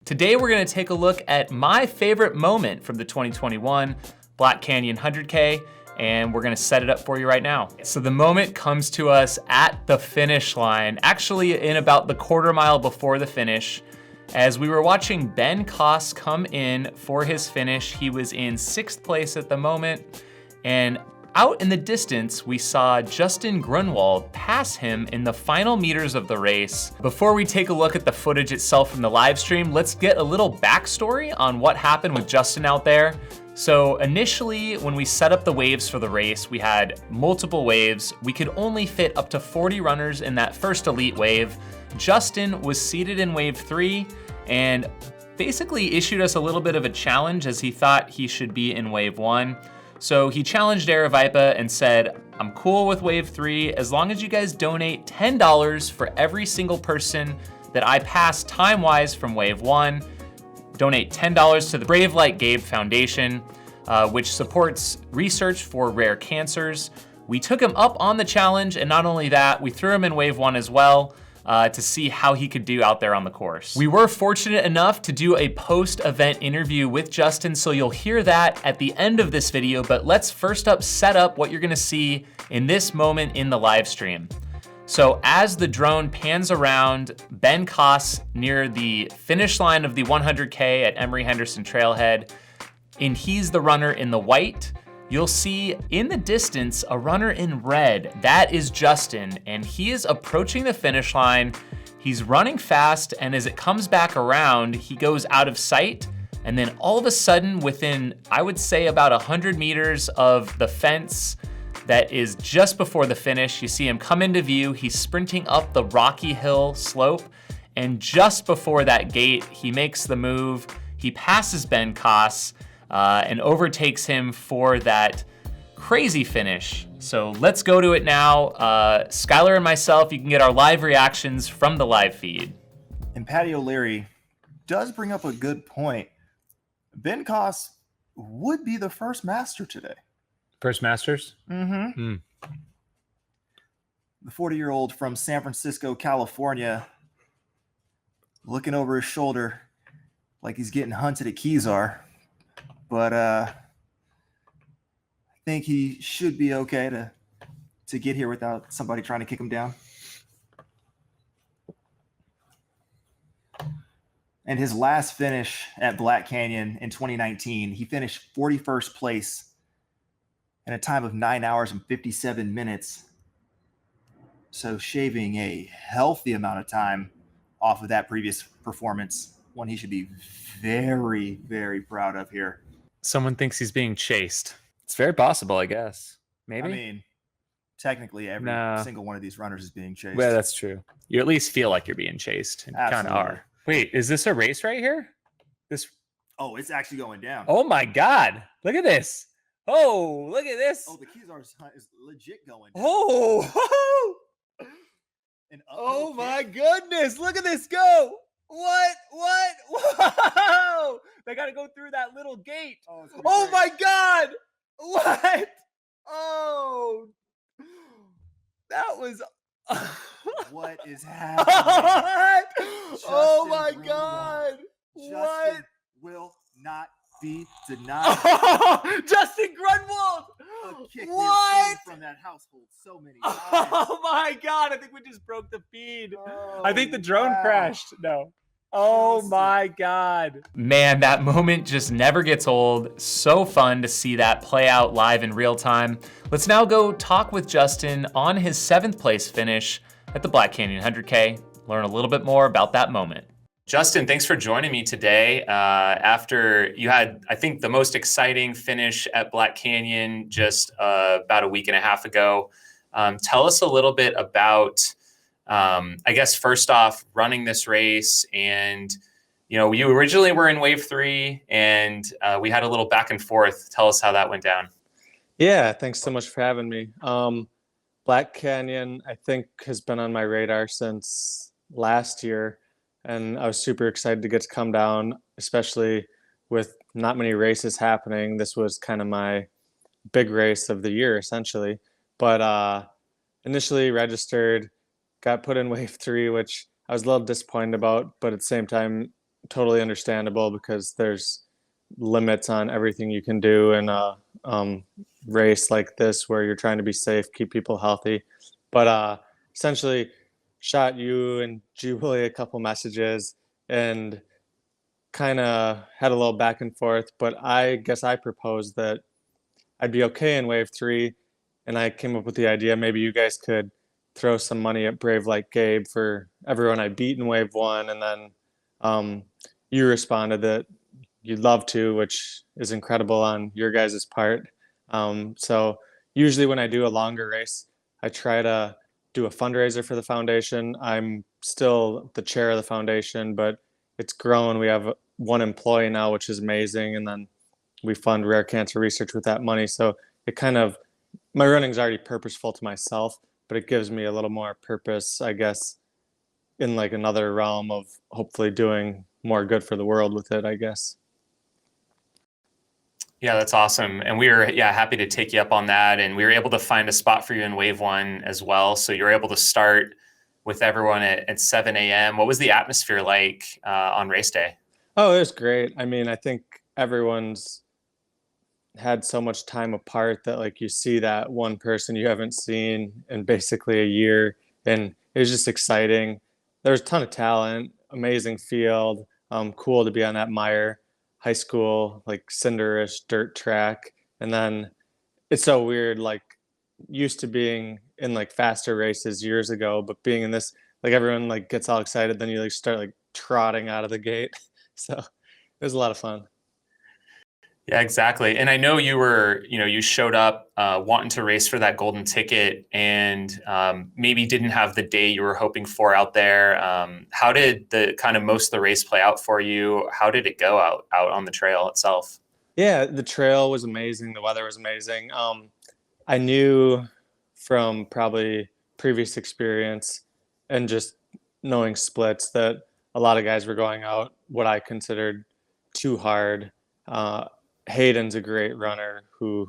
Today we're gonna take a look at my favorite moment from the 2021 Black Canyon 100K, and we're gonna set it up for you right now. So the moment comes to us at the finish line, actually in about the quarter mile before the finish, as we were watching Ben Koss come in for his finish. He was in 6th place at the moment, and out in the distance, we saw Justin Grunewald pass him in the final meters of the race. Before we take a look at the footage itself from the live stream, let's get a little backstory on what happened with Justin out there. So initially, when we set up the waves for the race, we had multiple waves. We could only fit up to 40 runners in that first elite wave. Justin was seated in wave 3 and basically issued us a little bit of a challenge, as he thought he should be in wave 1. So he challenged Aravaipa and said, I'm cool with wave 3 as long as you guys donate $10 for every single person that I pass time-wise from wave 1. Donate $10 to the Brave Like Gabe Foundation, which supports research for rare cancers. We took him up on the challenge, and not only that, we threw him in wave 1 as well, to see how he could do out there on the course. We were fortunate enough to do a post-event interview with Justin, so you'll hear that at the end of this video, but let's first up set up what you're gonna see in this moment in the live stream. So as the drone pans around Ben Koss near the finish line of the 100K at Emory Henderson Trailhead, and he's the runner in the white, you'll see in the distance a runner in red. That is Justin, and he is approaching the finish line. He's running fast, and as it comes back around, he goes out of sight. And then all of a sudden, within, I would say, about 100 meters of the fence that is just before the finish, you see him come into view. He's sprinting up the rocky hill slope, and just before that gate, he makes the move. He passes Ben Koss, and overtakes him for that crazy finish. So let's go to it now. Skylar and myself, you can get our live reactions from the live feed. And Patty O'Leary does bring up a good point. Ben Koss would be the first master today. First Masters? Mm-hmm. The 40-year-old from San Francisco, California, looking over his shoulder like he's getting hunted at Kezar. But I think he should be okay to get here without somebody trying to kick him down. And his last finish at Black Canyon in 2019, he finished 41st place in a time of 9 hours and 57 minutes. So shaving a healthy amount of time off of that previous performance, one he should be very, very proud of here. Someone thinks he's being chased. It's very possible, I guess. Maybe. I mean, technically every single one of these runners is being chased. Well, that's true. You at least feel like you're being chased, and you kind of are. Wait, is this a race right here? Oh, it's actually going down. Oh my God. Look at this. Oh, look at this. Oh, the Kezar's hunt is legit going down. Oh, oh my goodness. Look at this go. What? Whoa! They got to go through that little gate. Oh my God! What? Oh, that was. What is happening? Oh my God! Justin will not be denied. Justin Grunewald! What? From that household so many times. Oh my God! I think we just broke the feed. I think the drone crashed. No. Oh my God. Man, that moment just never gets old. So fun to see that play out live in real time. Let's now go talk with Justin on his 7th place finish at the Black Canyon 100K. Learn a little bit more about that moment. Justin, thanks for joining me today. After you had, I think, the most exciting finish at Black Canyon just about a week and a half ago. Tell us a little bit about, I guess, first off, running this race. And, you know, you originally were in wave 3, and we had a little back and forth. Tell us how that went down. Yeah, thanks so much for having me. Black Canyon, I think, has been on my radar since last year. And I was super excited to get to come down, especially with not many races happening. This was kind of my big race of the year, essentially. But initially registered, got put in wave 3, which I was a little disappointed about, but at the same time, totally understandable because there's limits on everything you can do in a race like this where you're trying to be safe, keep people healthy. But essentially, shot you and Julie a couple messages and kind of had a little back and forth. But I guess I proposed that I'd be okay in wave three, and I came up with the idea maybe you guys could throw some money at Brave Like Gabe for everyone I beat in wave one, and then um, you responded that you'd love to, which is incredible on your guys' part. So usually when I do a longer race, I try to do a fundraiser for the foundation. I'm still the chair of the foundation, but it's grown. We have one employee now, which is amazing, and then we fund rare cancer research with that money. So it kind of, my running's already purposeful to myself, but it gives me a little more purpose, I guess, in like another realm of hopefully doing more good for the world with it, I guess. Yeah, that's awesome. And we were, happy to take you up on that. And we were able to find a spot for you in wave one as well. So you're able to start with everyone at 7 a.m. What was the atmosphere like on race day? Oh, it was great. I mean, I think everyone's had so much time apart that like you see that one person you haven't seen in basically a year, and it was just exciting. There was a ton of talent, amazing field, cool to be on that Meyer high school like cinderish dirt track. And then it's so weird, like used to being in like faster races years ago, but being in this, like everyone like gets all excited, then you like start like trotting out of the gate. So it was a lot of fun. Yeah, exactly. And I know you were, you showed up wanting to race for that golden ticket and maybe didn't have the day you were hoping for out there. How did the kind of most of the race play out for you? How did it go out on the trail itself? Yeah, the trail was amazing. The weather was amazing. I knew from probably previous experience and just knowing splits that a lot of guys were going out what I considered too hard. Hayden's a great runner who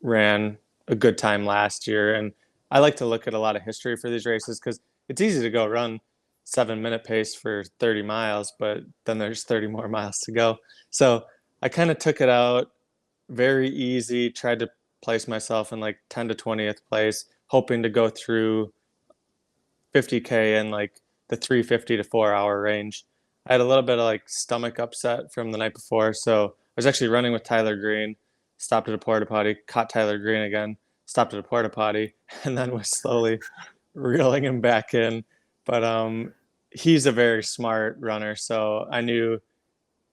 ran a good time last year. And I like to look at a lot of history for these races because it's easy to go run 7-minute pace for 30 miles, but then there's 30 more miles to go. So I kind of took it out very easy, tried to place myself in like 10 to 20th place, hoping to go through 50K in like the 350 to 4 hour range. I had a little bit of like stomach upset from the night before. So I was actually running with Tyler Green, stopped at a porta potty, caught Tyler Green again, stopped at a porta potty, and then was slowly reeling him back in. But he's a very smart runner. So I knew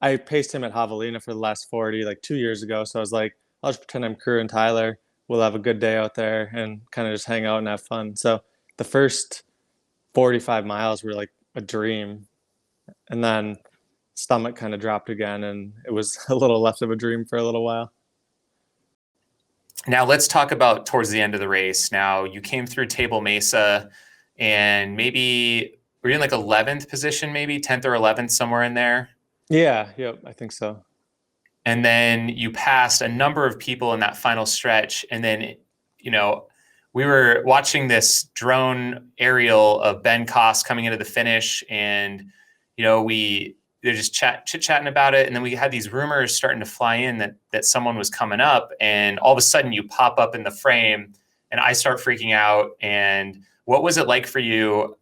I paced him at Javelina for the last 40, like 2 years ago. So I was like, I'll just pretend I'm Crew and Tyler. We'll have a good day out there and kind of just hang out and have fun. So the first 45 miles were like a dream. And then stomach kind of dropped again, and it was a little less of a dream for a little while. Now let's talk about towards the end of the race. Now you came through Table Mesa and maybe were you in like 11th position, maybe 10th or 11th, somewhere in there? Yeah, yep, I think so. And then you passed a number of people in that final stretch. And then, we were watching this drone aerial of Ben Koss coming into the finish. And, they're just chit-chatting about it. And then we had these rumors starting to fly in that someone was coming up. And all of a sudden you pop up in the frame and I start freaking out. And what was it like for you,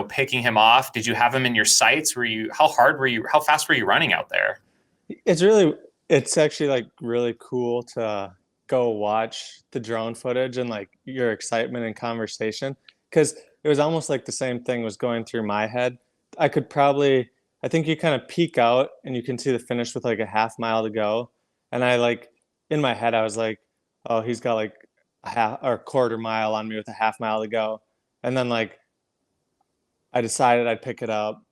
picking him off? Did you have him in your sights? How fast were you running out there? It's actually like really cool to go watch the drone footage and like your excitement and conversation, because it was almost like the same thing was going through my head. I think you kind of peek out and you can see the finish with like a half mile to go. And I like in my head, I was like, oh, he's got like a half or a quarter mile on me with a half mile to go. And then like I decided I'd pick it up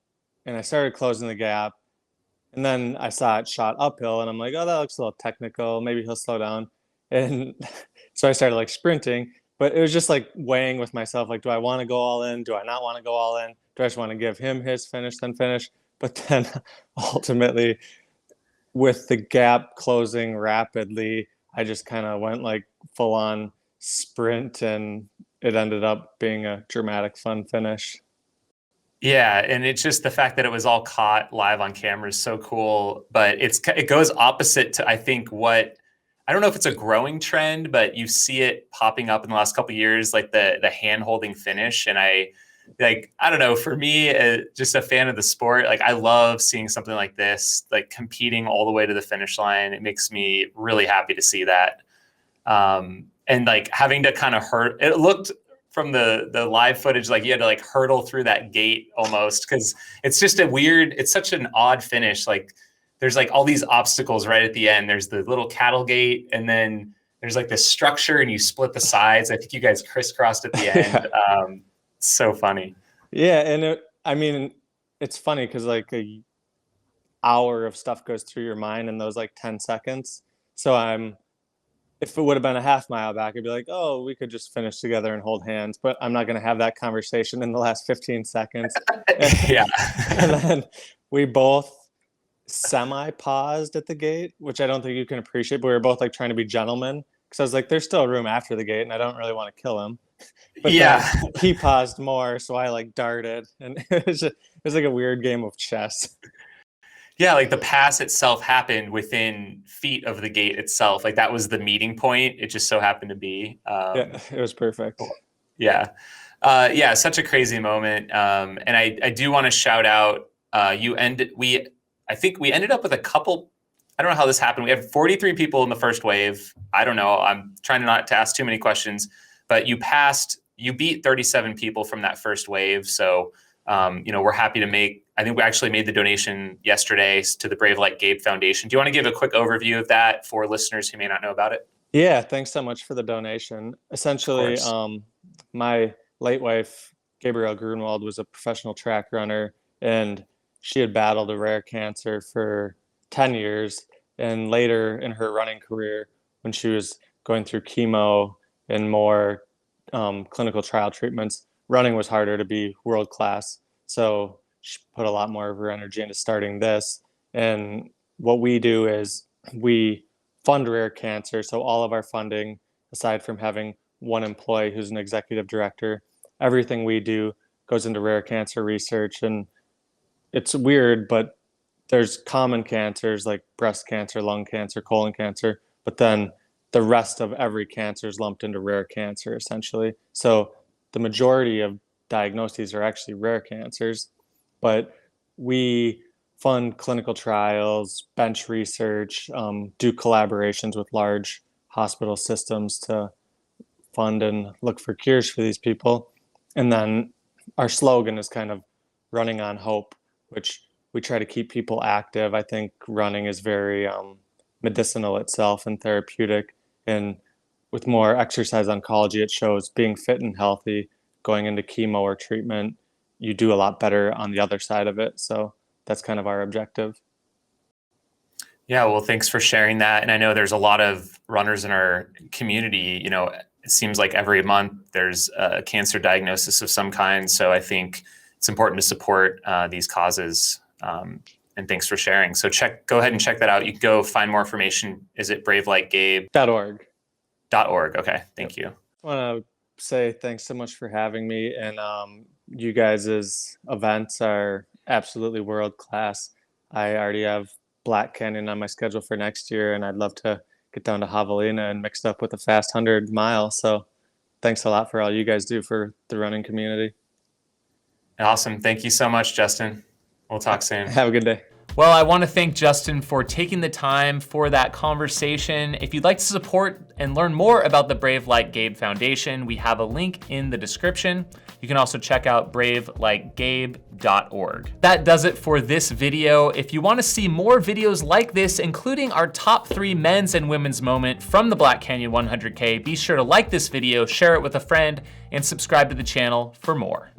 and I started closing the gap. And then I saw it shot uphill and I'm like, oh, that looks a little technical. Maybe he'll slow down. And so I started like sprinting, but it was just like weighing with myself. Like, do I want to go all in? Do I not want to go all in? Do I just want to give him his finish, then finish? But then ultimately with the gap closing rapidly, I just kind of went like full on sprint and it ended up being a dramatic, fun finish. Yeah, and it's just the fact that it was all caught live on camera is so cool. But it goes opposite to, I think, what, I don't know if it's a growing trend, but you see it popping up in the last couple of years, like the hand holding finish. And I don't know, for me, just a fan of the sport, like I love seeing something like this, like competing all the way to the finish line. It makes me really happy to see that. And like having to kind of it looked from the live footage like you had to like hurdle through that gate almost, because it's just it's such an odd finish. Like there's like all these obstacles right at the end. There's the little cattle gate, and then there's like this structure, and you split the sides. I think you guys crisscrossed at the end. So funny. Yeah, and I mean, it's funny because like a hour of stuff goes through your mind in those like 10 seconds. So if it would have been a half mile back, I'd be like, oh, we could just finish together and hold hands. But I'm not going to have that conversation in the last 15 seconds. Yeah. And then we both semi-paused at the gate, which I don't think you can appreciate, but we were both like trying to be gentlemen. Because I was like, there's still room after the gate, and I don't really want to kill him. But yeah, he paused more, so I like darted. And it was like a weird game of chess. Yeah, like the pass itself happened within feet of the gate itself. Like that was the meeting point. It just so happened to be. Yeah, it was perfect. Yeah. Such a crazy moment. And I do want to shout out, I think we ended up with a couple, I don't know how this happened. We had 43 people in the first wave. I don't know. I'm trying not to ask too many questions, but you beat 37 people from that first wave. So, we're happy to I think we actually made the donation yesterday to the Brave Like Gabe Foundation. Do you want to give a quick overview of that for listeners who may not know about it? Yeah, thanks so much for the donation. Essentially, my late wife, Gabrielle Grunewald, was a professional track runner, and she had battled a rare cancer for 10 years. And later in her running career, when she was going through chemo and more clinical trial treatments, running was harder to be world class. So she put a lot more of her energy into starting this. And what we do is we fund rare cancer. So all of our funding, aside from having one employee who's an executive director, everything we do goes into rare cancer research. And it's weird, but there's common cancers like breast cancer, lung cancer, colon cancer, but then the rest of every cancer is lumped into rare cancer, essentially. So the majority of diagnoses are actually rare cancers, but we fund clinical trials, bench research, do collaborations with large hospital systems to fund and look for cures for these people. And then our slogan is kind of running on hope, which we try to keep people active. I think running is very medicinal itself and therapeutic. And with more exercise oncology, it shows being fit and healthy, going into chemo or treatment, you do a lot better on the other side of it. So that's kind of our objective. Yeah, well, thanks for sharing that. And I know there's a lot of runners in our community. It seems like every month there's a cancer diagnosis of some kind. So I think it's important to support these causes. And thanks for sharing. So go ahead and check that out. You can go find more information. Is it bravelikegabe.org? .org. Okay, thank you. I want to say thanks so much for having me. And you guys' events are absolutely world class. I already have Black Canyon on my schedule for next year, and I'd love to get down to Javelina and mixed up with a fast 100 mile. So thanks a lot for all you guys do for the running community. Awesome. Thank you so much, Justin. We'll talk soon. Have a good day. Well, I want to thank Justin for taking the time for that conversation. If you'd like to support and learn more about the Brave Like Gabe Foundation, we have a link in the description. You can also check out bravelikegabe.org. That does it for this video. If you want to see more videos like this, including our top 3 men's and women's moment from the Black Canyon 100K, be sure to like this video, share it with a friend, and subscribe to the channel for more.